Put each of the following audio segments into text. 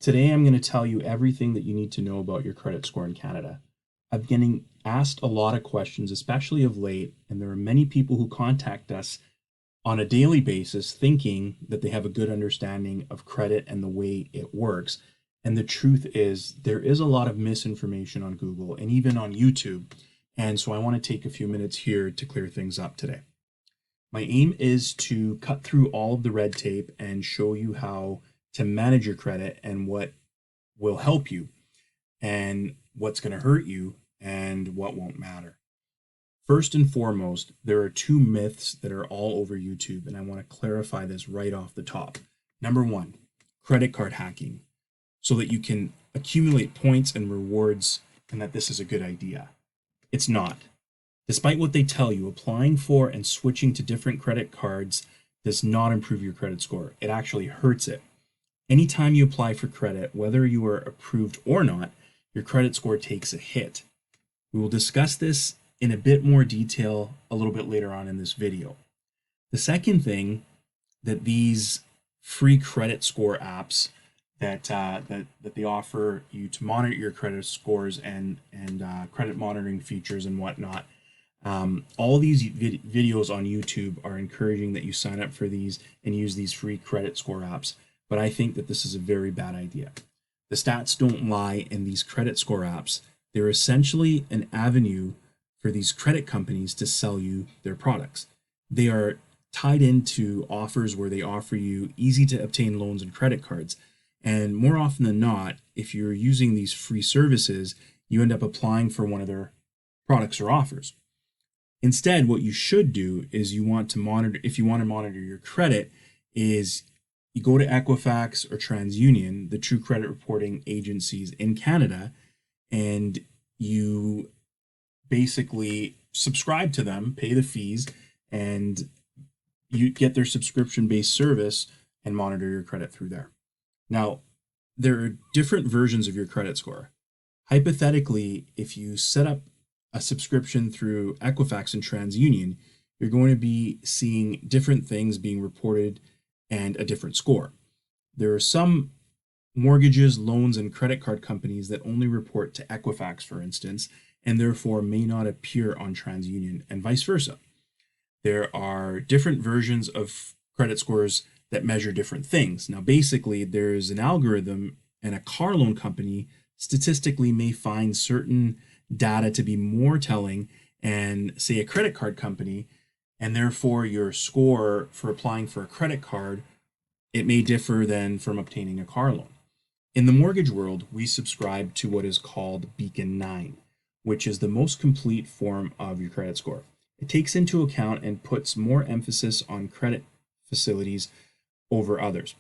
Today I'm going to tell you everything that you need to know about your credit score in Canada. I'm getting asked a lot of questions, especially of late, and there are many people who contact us on a daily basis thinking that they have a good understanding of credit and the way it works. And the truth is, there is a lot of misinformation on Google and even on YouTube. And so I want to take a few minutes here to clear things up today. My aim is to cut through all of the red tape and show you how to manage your credit and what will help you and what's going to hurt you and what won't matter. First and foremost, there are two myths that are all over YouTube, and I want to clarify this right off the top. Number one, credit card hacking, so that you can accumulate points and rewards and that this is a good idea. It's not. Despite what they tell you, applying for and switching to different credit cards does not improve your credit score. It actually hurts it. Anytime you apply for credit, whether you are approved or not, your credit score takes a hit. We will discuss this in a bit more detail a little bit later on in this video. The second thing that these free credit score apps that they offer you to monitor your credit scores and credit monitoring features and whatnot, all these videos on YouTube are encouraging that you sign up for these and use these free credit score apps. But I think that this is a very bad idea. The stats don't lie in these credit score apps. They're essentially an avenue for these credit companies to sell you their products. They are tied into offers where they offer you easy to obtain loans and credit cards. And more often than not, if you're using these free services, you end up applying for one of their products or offers. Instead, what you should do is if you want to monitor your credit, is you go to Equifax or TransUnion, the true credit reporting agencies in Canada, and you basically subscribe to them, pay the fees, and you get their subscription-based service and monitor your credit through there. Now, there are different versions of your credit score. Hypothetically, if you set up a subscription through Equifax and TransUnion, you're going to be seeing different things being reported and a different score. There are some mortgages, loans, and credit card companies that only report to Equifax, for instance, and therefore may not appear on TransUnion, and vice versa. There are different versions of credit scores that measure different things. Now, basically, there's an algorithm, and a car loan company statistically may find certain data to be more telling, and say a credit card company, and therefore your score for applying for a credit card, it may differ than from obtaining a car loan. In the mortgage world, we subscribe to what is called Beacon 9, which is the most complete form of your credit score. It takes into account and puts more emphasis on credit facilities over others.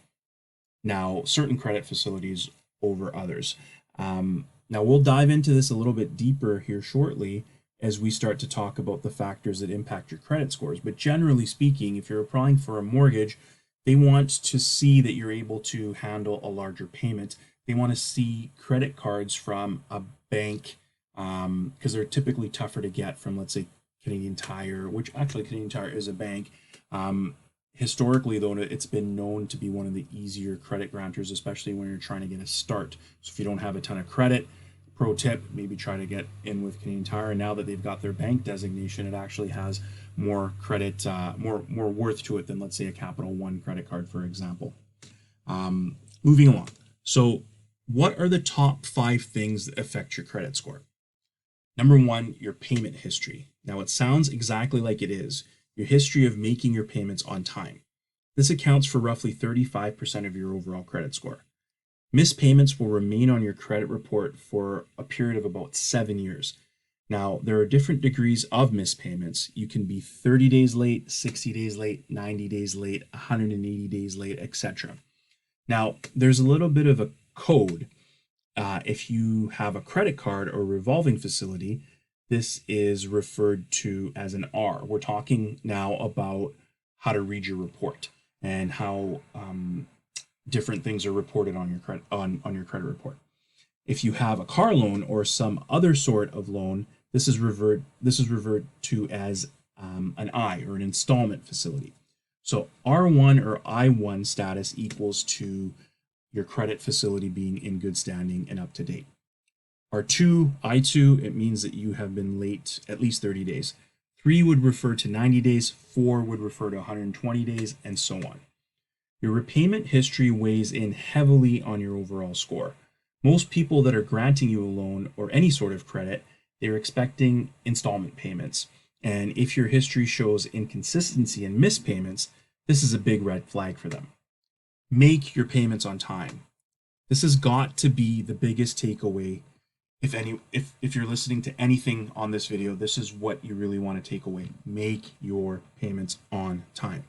Now, certain credit facilities over others. Now, we'll dive into this a little bit deeper here shortly as we start to talk about the factors that impact your credit scores. But generally speaking, if you're applying for a mortgage, they want to see that you're able to handle a larger payment. They want to see credit cards from a bank because they're typically tougher to get from, let's say, Canadian Tire, which actually Canadian Tire is a bank. Historically, though, it's been known to be one of the easier credit grantors, especially when you're trying to get a start. So if you don't have a ton of credit, pro tip, maybe try to get in with Canadian Tire. And now that they've got their bank designation, it actually has more credit, more worth to it than, let's say, a Capital One credit card, for example. Moving along. So what are the top 5 things that affect your credit score? Number one, your payment history. Now, it sounds exactly like it is. Your history of making your payments on time. This accounts for roughly 35% of your overall credit score. Missed payments will remain on your credit report for a period of about 7 years. Now, there are different degrees of missed payments. You can be 30 days late, 60 days late, 90 days late, 180 days late, etc. Now, there's a little bit of a code. If you have a credit card or revolving facility, this is referred to as an R. We're talking now about how to read your report and how different things are reported on your credit on your credit report. If you have a car loan or some other sort of loan, this is referred to as an I, or an installment facility. So R1 or I1 status equals to your credit facility being in good standing and up to date. R2, I2, it means that you have been late at least 30 days. 3 would refer to 90 days, 4 would refer to 120 days, and so on. Your repayment history weighs in heavily on your overall score. Most people that are granting you a loan or any sort of credit, they're expecting installment payments. And if your history shows inconsistency and missed payments, this is a big red flag for them. Make your payments on time. This has got to be the biggest takeaway. If you're listening to anything on this video, this is what you really want to take away. Make your payments on time.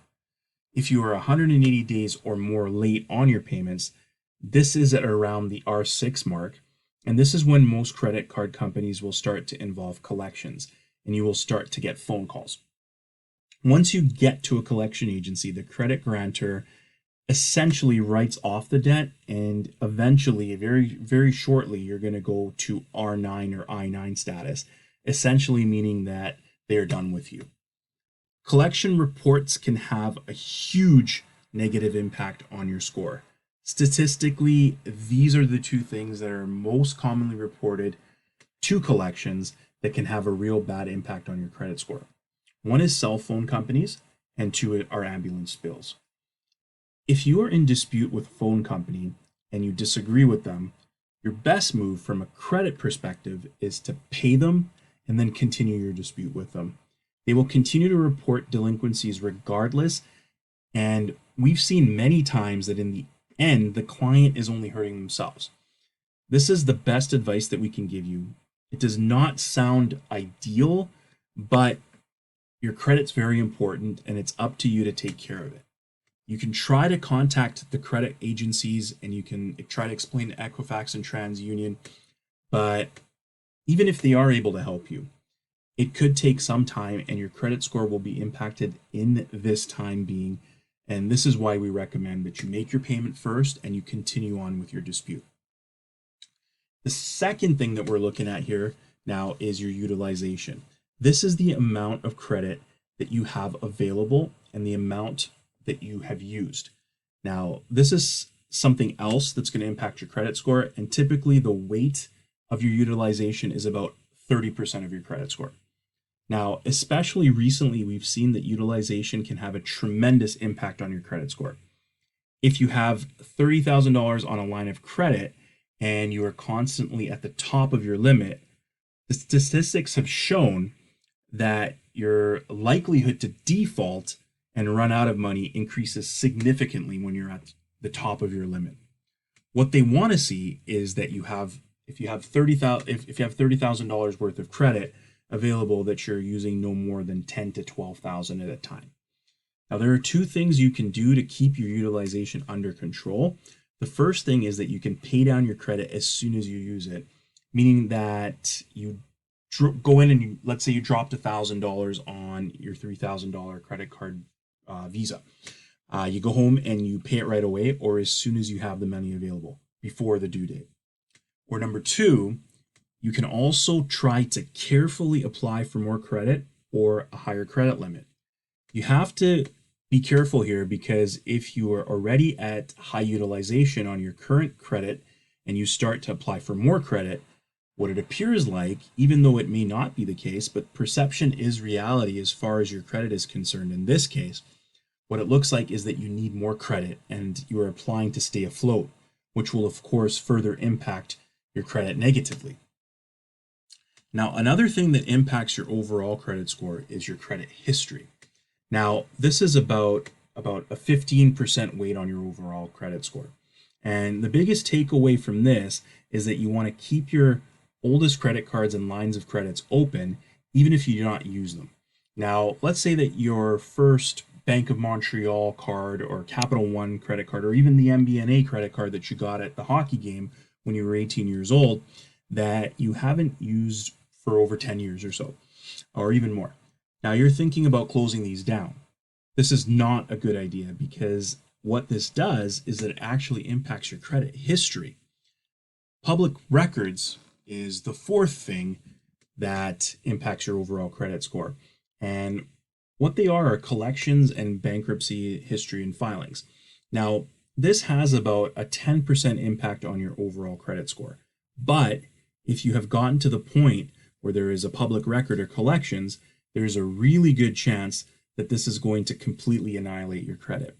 If you are 180 days or more late on your payments, this is at around the R6 mark, and this is when most credit card companies will start to involve collections, and you will start to get phone calls. Once you get to a collection agency, the credit grantor essentially writes off the debt, and eventually, very, very shortly, you're going to go to R9 or I9 status, essentially meaning that they are done with you. Collection reports can have a huge negative impact on your score. Statistically, these are the two things that are most commonly reported to collections that can have a real bad impact on your credit score. One is cell phone companies, and 2 are ambulance bills. If you are in dispute with a phone company and you disagree with them, your best move from a credit perspective is to pay them and then continue your dispute with them. They will continue to report delinquencies regardless, and we've seen many times that in the end, the client is only hurting themselves. This is the best advice that we can give you. It does not sound ideal, but your credit's very important, and it's up to you to take care of it. You can try to contact the credit agencies, and you can try to explain to Equifax and TransUnion, but even if they are able to help you, it could take some time, and your credit score will be impacted in this time being. And this is why we recommend that you make your payment first and you continue on with your dispute. The second thing that we're looking at here now is your utilization. This is the amount of credit that you have available and the amount that you have used. Now, this is something else that's going to impact your credit score, and typically the weight of your utilization is about 30% of your credit score. Now, especially recently, we've seen that utilization can have a tremendous impact on your credit score. If you have $30,000 on a line of credit and you are constantly at the top of your limit, the statistics have shown that your likelihood to default and run out of money increases significantly when you're at the top of your limit. What they want to see is that if you have $30,000 worth of credit available, that you're using no more than $10,000 to $12,000 at a time. Now, there are 2 things you can do to keep your utilization under control. The first thing is that you can pay down your credit as soon as you use it, meaning that you go in and let's say you dropped $1,000 on your $3,000 credit card Visa. You go home and you pay it right away, or as soon as you have the money available before the due date. Or number 2, you can also try to carefully apply for more credit or a higher credit limit. You have to be careful here, because if you are already at high utilization on your current credit and you start to apply for more credit, what it appears like, even though it may not be the case, but perception is reality as far as your credit is concerned. In this case, what it looks like is that you need more credit and you are applying to stay afloat, which will of course further impact your credit negatively. Now, another thing that impacts your overall credit score is your credit history. Now, this is about a 15% weight on your overall credit score. And the biggest takeaway from this is that you want to keep your oldest credit cards and lines of credits open, even if you do not use them. Now, let's say that your first Bank of Montreal card or Capital One credit card, or even the MBNA credit card that you got at the hockey game when you were 18 years old, that you haven't used for over 10 years or so, or even more. Now you're thinking about closing these down. This is not a good idea, because what this does is that it actually impacts your credit history. Public records is the 4th thing that impacts your overall credit score. And what they are collections and bankruptcy history and filings. Now, this has about a 10% impact on your overall credit score. But if you have gotten to the point where there is a public record or collections, there's a really good chance that this is going to completely annihilate your credit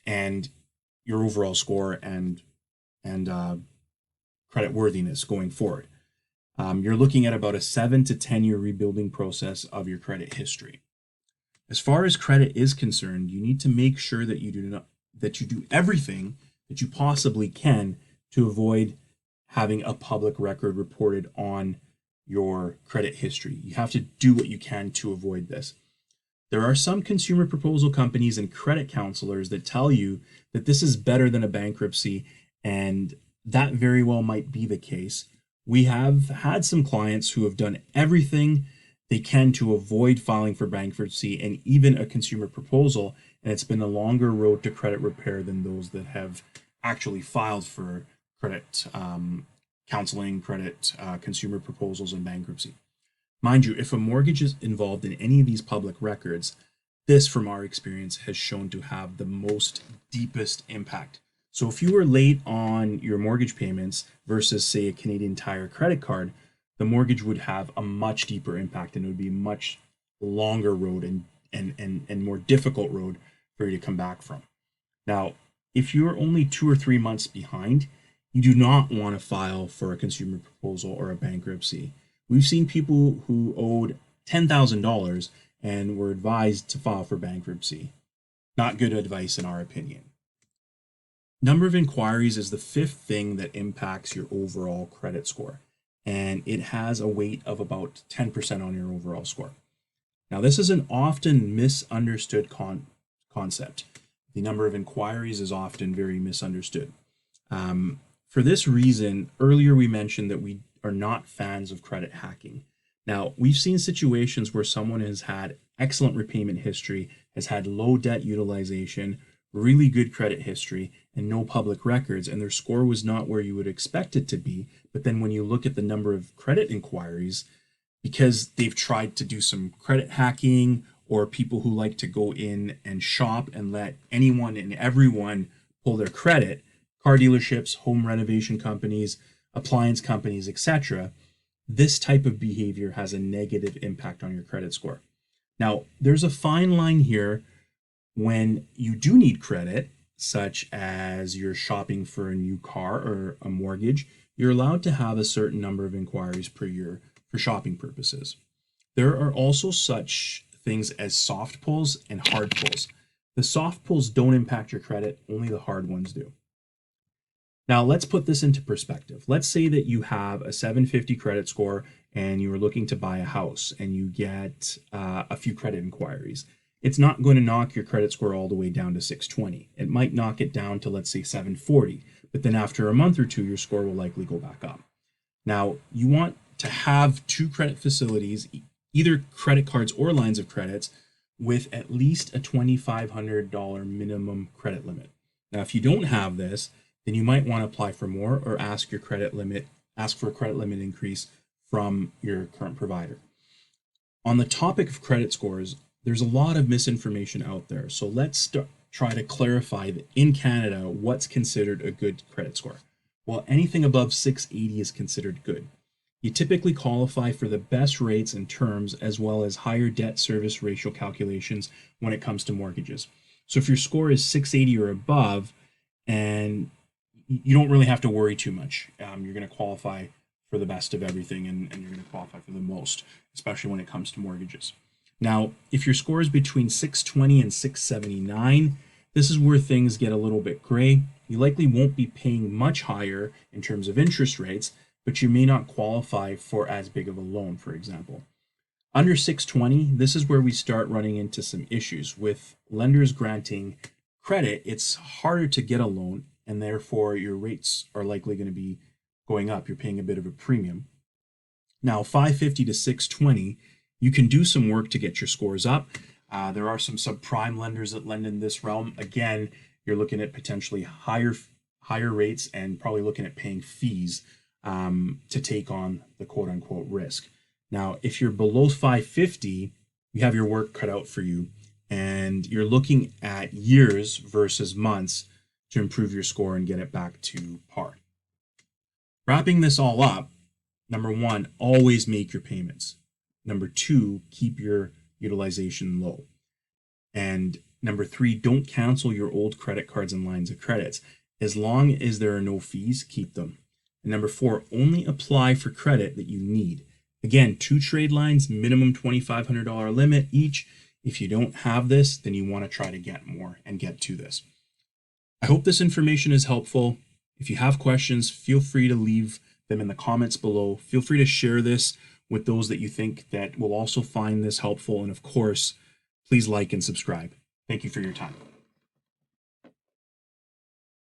and your overall score and credit worthiness going forward. You're looking at about a 7 to 10 year rebuilding process of your credit history. As far as credit is concerned, you need to make sure that you do everything that you possibly can to avoid having a public record reported on your credit history. You have to do what you can to avoid this. There are some consumer proposal companies and credit counselors that tell you that this is better than a bankruptcy, and that very well might be the case. We have had some clients who have done everything they can to avoid filing for bankruptcy and even a consumer proposal, and it's been a longer road to credit repair than those that have actually filed for credit counseling, credit consumer proposals, and bankruptcy. Mind you, if a mortgage is involved in any of these public records, this, from our experience, has shown to have the most deepest impact. So if you were late on your mortgage payments versus, say, a Canadian Tire credit card, the mortgage would have a much deeper impact, and it would be a much longer road and more difficult road for you to come back from. Now, if you're only 2 or 3 months behind, you do not want to file for a consumer proposal or a bankruptcy. We've seen people who owed $10,000 and were advised to file for bankruptcy. Not good advice in our opinion. Number of inquiries is the fifth thing that impacts your overall credit score, and it has a weight of about 10% on your overall score. Now, this is an often misunderstood concept. The number of inquiries is often very misunderstood. For this reason, earlier we mentioned that we are not fans of credit hacking. Now, we've seen situations where someone has had excellent repayment history, has had low debt utilization, really good credit history, and no public records, and their score was not where you would expect it to be. But then when you look at the number of credit inquiries, because they've tried to do some credit hacking, or people who like to go in and shop and let anyone and everyone pull their credit, car dealerships, home renovation companies, appliance companies, etc., this type of behavior has a negative impact on your credit score. Now, there's a fine line here when you do need credit, such as you're shopping for a new car or a mortgage. You're allowed to have a certain number of inquiries per year for shopping purposes. There are also such things as soft pulls and hard pulls. The soft pulls don't impact your credit, only the hard ones do. Now, let's put this into perspective. Let's say that you have a 750 credit score and you are looking to buy a house and you get a few credit inquiries. It's not going to knock your credit score all the way down to 620. It might knock it down to, let's say, 740, but then after a month or two, your score will likely go back up. Now, you want to have two credit facilities, either credit cards or lines of credits, with at least a $2,500 minimum credit limit. Now, if you don't have this, then you might want to apply for more or ask for a credit limit increase from your current provider. On the topic of credit scores, there's a lot of misinformation out there. So let's try to clarify that in Canada, what's considered a good credit score. Well, anything above 680 is considered good. You typically qualify for the best rates and terms, as well as higher debt service ratio calculations when it comes to mortgages. So if your score is 680 or above, and you don't really have to worry too much. You're going to qualify for the best of everything, and you're going to qualify for the most, especially when it comes to mortgages. Now, if your score is between 620 and 679, this is where things get a little bit gray. You likely won't be paying much higher in terms of interest rates, but you may not qualify for as big of a loan, for example. Under 620, this is where we start running into some issues. With lenders granting credit, it's harder to get a loan, and therefore your rates are likely going to be going up. You're paying a bit of a premium. Now, 550 to 620, you can do some work to get your scores up. There are some subprime lenders that lend in this realm. Again, you're looking at potentially higher rates and probably looking at paying fees to take on the quote-unquote risk. Now, if you're below 550, you have your work cut out for you, and you're looking at years versus months to improve your score and get it back to par. Wrapping this all up, number one, always make your payments. Number two, keep your utilization low. And number three, don't cancel your old credit cards and lines of credits. As long as there are no fees, keep them. And number four, only apply for credit that you need. Again, 2 trade lines, minimum $2,500 limit each. If you don't have this, then you want to try to get more and get to this. I hope this information is helpful. If you have questions, feel free to leave them in the comments below. Feel free to share this with those that you think that will also find this helpful. And of course, please like and subscribe. Thank you for your time.